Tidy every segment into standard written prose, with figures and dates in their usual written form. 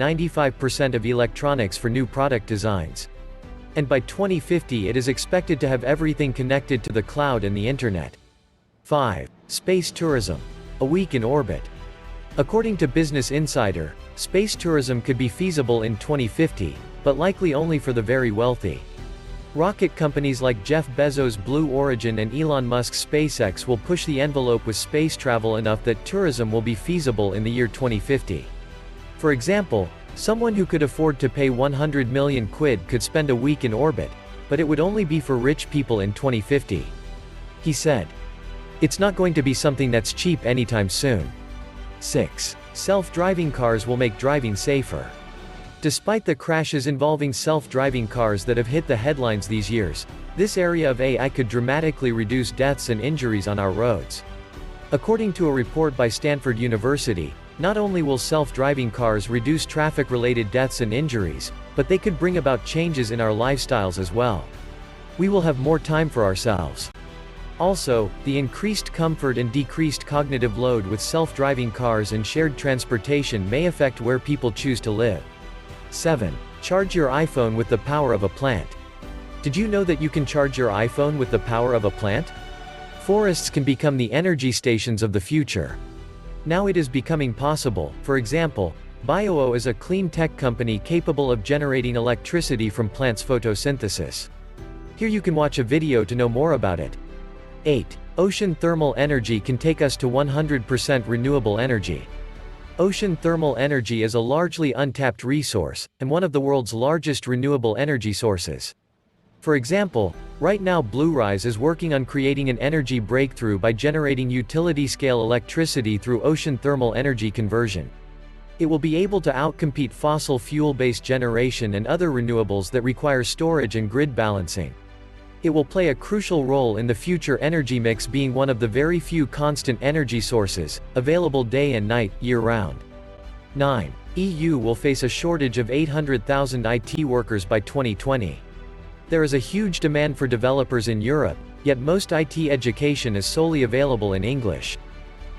95% of electronics for new product designs. And by 2050 it is expected to have everything connected to the cloud and the internet. 5. Space tourism. A week in orbit. According to Business Insider, space tourism could be feasible in 2050, but likely only for the very wealthy. Rocket companies like Jeff Bezos' Blue Origin and Elon Musk's SpaceX will push the envelope with space travel enough that tourism will be feasible in the year 2050. For example, someone who could afford to pay 100 million quid could spend a week in orbit, but it would only be for rich people in 2050. He said. It's not going to be something that's cheap anytime soon. 6. Self-driving cars will make driving safer. Despite the crashes involving self-driving cars that have hit the headlines these years, this area of AI could dramatically reduce deaths and injuries on our roads. According to a report by Stanford University, not only will self-driving cars reduce traffic-related deaths and injuries, but they could bring about changes in our lifestyles as well. We will have more time for ourselves. Also, the increased comfort and decreased cognitive load with self-driving cars and shared transportation may affect where people choose to live. 7. Charge your iPhone with the power of a plant. Did you know that you can charge your iPhone with the power of a plant? Forests can become the energy stations of the future. Now it is becoming possible. For example, BioO is a clean tech company capable of generating electricity from plants' photosynthesis. Here you can watch a video to know more about it. 8. Ocean thermal energy can take us to 100% renewable energy. Ocean thermal energy is a largely untapped resource, and one of the world's largest renewable energy sources. For example, right now Bluerise is working on creating an energy breakthrough by generating utility-scale electricity through ocean thermal energy conversion. It will be able to outcompete fossil fuel-based generation and other renewables that require storage and grid balancing. It will play a crucial role in the future energy mix, being one of the very few constant energy sources, available day and night, year-round. 9. EU will face a shortage of 800,000 IT workers by 2020. There is a huge demand for developers in Europe, yet most IT education is solely available in English.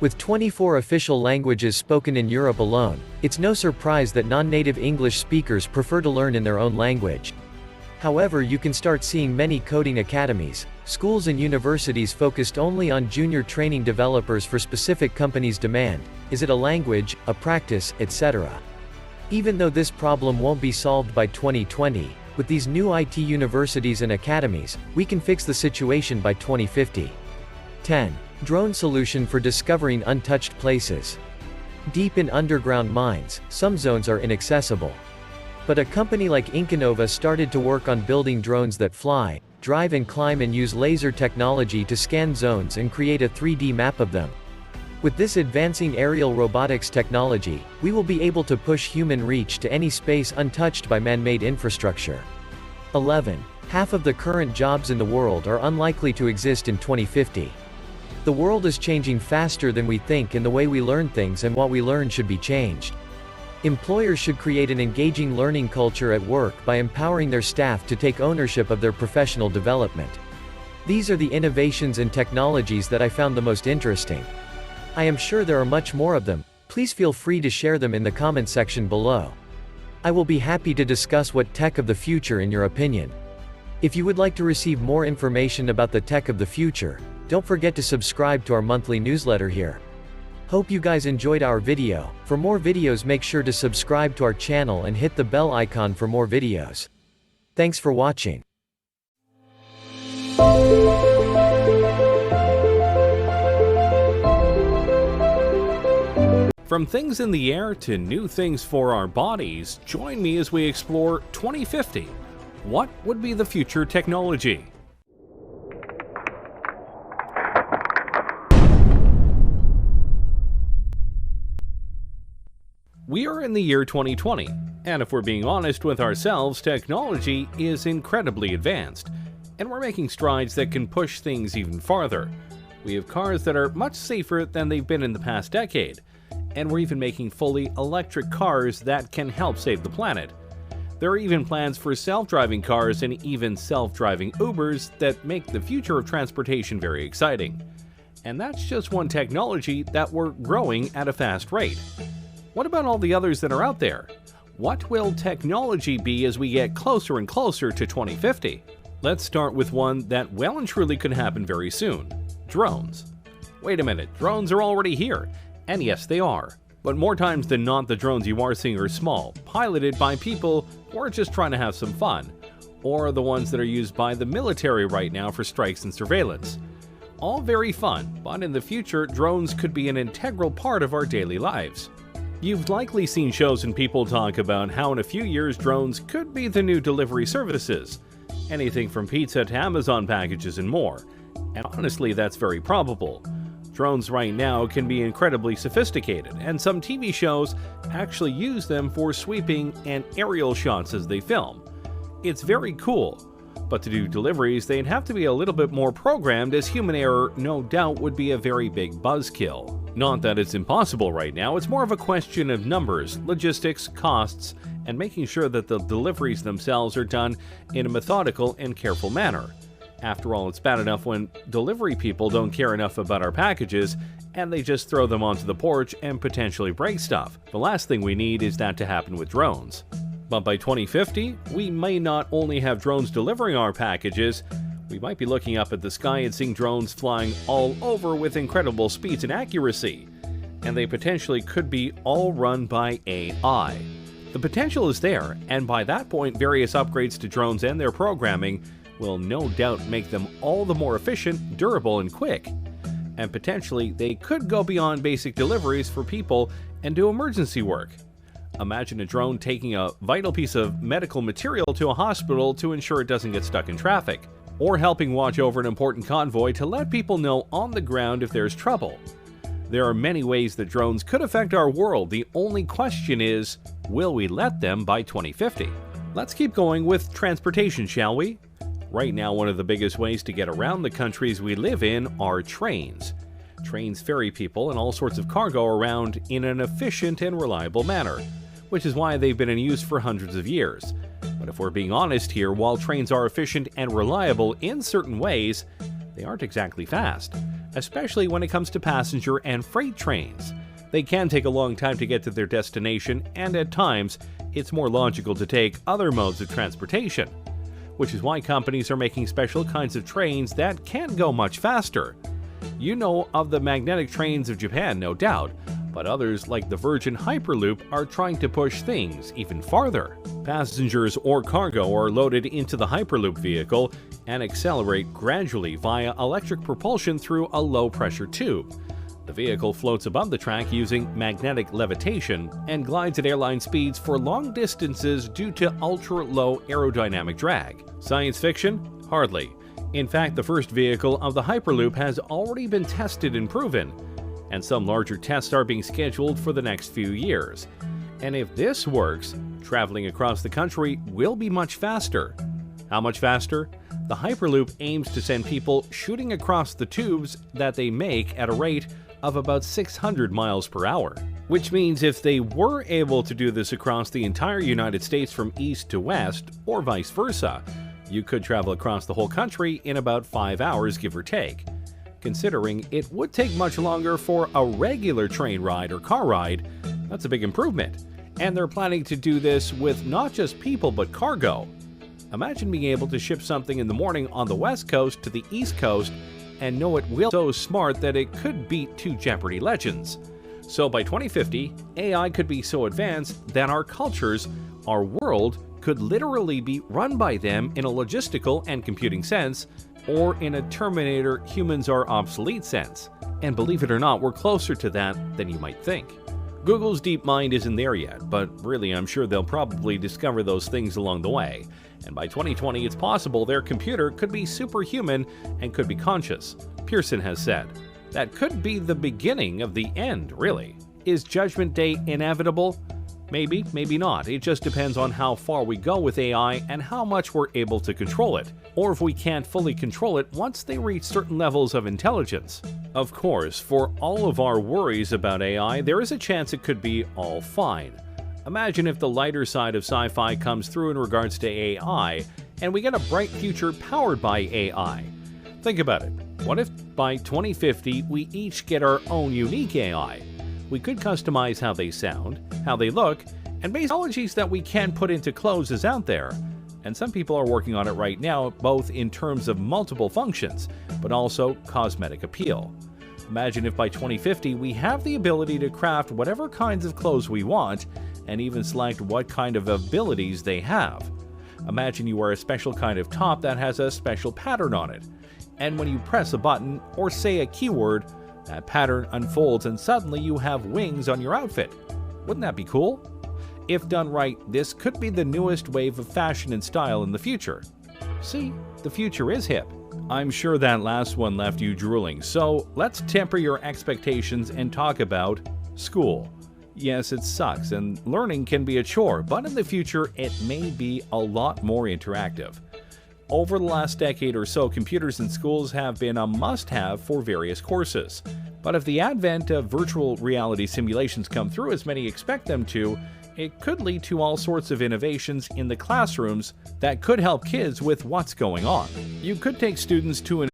With 24 official languages spoken in Europe alone, it's no surprise that non-native English speakers prefer to learn in their own language. However, you can start seeing many coding academies, schools and universities focused only on junior training developers for specific companies' demand. Is it a language, a practice, etc.? Even though this problem won't be solved by 2020, with these new IT universities and academies, we can fix the situation by 2050. 10. Drone solution for discovering untouched places. Deep in underground mines, some zones are inaccessible. But a company like Incanova started to work on building drones that fly, drive and climb and use laser technology to scan zones and create a 3D map of them. With this advancing aerial robotics technology, we will be able to push human reach to any space untouched by man-made infrastructure. 11. Half of the current jobs in the world are unlikely to exist in 2050. The world is changing faster than we think, and the way we learn things and what we learn should be changed. Employers should create an engaging learning culture at work by empowering their staff to take ownership of their professional development. These are the innovations and technologies that I found the most interesting. I am sure there are much more of them. Please feel free to share them in the comment section below. I will be happy to discuss what tech of the future in your opinion. If you would like to receive more information about the tech of the future, don't forget to subscribe to our monthly newsletter here. Hope you guys enjoyed our video. For more videos, make sure to subscribe to our channel and hit the bell icon for more videos. Thanks for watching. From things in the air to new things for our bodies, join me as we explore 2050. What would be the future technology? We are in the year 2020, and if we're being honest with ourselves, technology is incredibly advanced, and we're making strides that can push things even farther. We have cars that are much safer than they've been in the past decade, and we're even making fully electric cars that can help save the planet. There are even plans for self-driving cars and even self-driving Ubers that make the future of transportation very exciting. And that's just one technology that we're growing at a fast rate. What about all the others that are out there? What will technology be as we get closer and closer to 2050? Let's start with one that well and truly could happen very soon: drones. Wait a minute, drones are already here. And yes, they are. But more times than not, the drones you are seeing are small, piloted by people who are just trying to have some fun, or the ones that are used by the military right now for strikes and surveillance. All very fun, but in the future, drones could be an integral part of our daily lives. You've likely seen shows and people talk about how in a few years drones could be the new delivery services. Anything from pizza to Amazon packages and more. And honestly, that's very probable. Drones right now can be incredibly sophisticated, and some TV shows actually use them for sweeping and aerial shots as they film. It's very cool, but to do deliveries, they'd have to be a little bit more programmed, as human error no doubt would be a very big buzzkill. Not that it's impossible right now, it's more of a question of numbers, logistics, costs, and making sure that the deliveries themselves are done in a methodical and careful manner. After all, it's bad enough when delivery people don't care enough about our packages and they just throw them onto the porch and potentially break stuff. The last thing we need is that to happen with drones. But by 2050, we may not only have drones delivering our packages, we might be looking up at the sky and seeing drones flying all over with incredible speeds and accuracy. And they potentially could be all run by AI. The potential is there, and by that point, various upgrades to drones and their programming will no doubt make them all the more efficient, durable, and quick. And potentially, they could go beyond basic deliveries for people and do emergency work. Imagine a drone taking a vital piece of medical material to a hospital to ensure it doesn't get stuck in traffic, or helping watch over an important convoy to let people know on the ground if there's trouble. There are many ways that drones could affect our world. The only question is, will we let them by 2050? Let's keep going with transportation, shall we? Right now, one of the biggest ways to get around the countries we live in are trains. Trains ferry people and all sorts of cargo around in an efficient and reliable manner, which is why they've been in use for hundreds of years. But if we're being honest here, while trains are efficient and reliable in certain ways, they aren't exactly fast, especially when it comes to passenger and freight trains. They can take a long time to get to their destination, and at times, it's more logical to take other modes of transportation, which is why companies are making special kinds of trains that can go much faster. You know of the magnetic trains of Japan, no doubt, but others like the Virgin Hyperloop are trying to push things even farther. Passengers or cargo are loaded into the Hyperloop vehicle and accelerate gradually via electric propulsion through a low-pressure tube. The vehicle floats above the track using magnetic levitation and glides at airline speeds for long distances due to ultra-low aerodynamic drag. Science fiction? Hardly. In fact, the first vehicle of the Hyperloop has already been tested and proven, and some larger tests are being scheduled for the next few years. And if this works, traveling across the country will be much faster. How much faster? The Hyperloop aims to send people shooting across the tubes that they make at a rate of about 600 miles per hour. Which means if they were able to do this across the entire United States from east to west, or vice versa, you could travel across the whole country in about 5 hours, give or take. Considering it would take much longer for a regular train ride or car ride, that's a big improvement. And they're planning to do this with not just people but cargo. Imagine being able to ship something in the morning on the West Coast to the East Coast and know it will be so smart that it could beat two Jeopardy legends. So by 2050, AI could be so advanced that our cultures, our world, could literally be run by them in a logistical and computing sense, or in a Terminator humans are obsolete sense. And believe it or not, we're closer to that than you might think. Google's DeepMind isn't there yet, but really I'm sure they'll probably discover those things along the way. And by 2020, it's possible their computer could be superhuman and could be conscious, Pearson has said. That could be the beginning of the end, really. Is Judgment Day inevitable? Maybe, maybe not. It just depends on how far we go with AI and how much we're able to control it, or if we can't fully control it once they reach certain levels of intelligence. Of course, for all of our worries about AI, there is a chance it could be all fine. Imagine if the lighter side of sci-fi comes through in regards to AI, and we get a bright future powered by AI. Think about it. What if by 2050 we each get our own unique AI? We could customize how they sound, how they look, And technologies that we can put into clothes is out there, and some people are working on it right now, both in terms of multiple functions, but also cosmetic appeal. Imagine if by 2050 we have the ability to craft whatever kinds of clothes we want, and even select what kind of abilities they have. Imagine you wear a special kind of top that has a special pattern on it, and when you press a button or say a keyword, that pattern unfolds and suddenly you have wings on your outfit. Wouldn't that be cool? If done right, this could be the newest wave of fashion and style in the future. See, the future is hip. I'm sure that last one left you drooling, so let's temper your expectations and talk about school. Yes, it sucks, and learning can be a chore, but in the future, it may be a lot more interactive. Over the last decade or so, computers in schools have been a must-have for various courses. But if the advent of virtual reality simulations come through as many expect them to, it could lead to all sorts of innovations in the classrooms that could help kids with what's going on. You could take students to an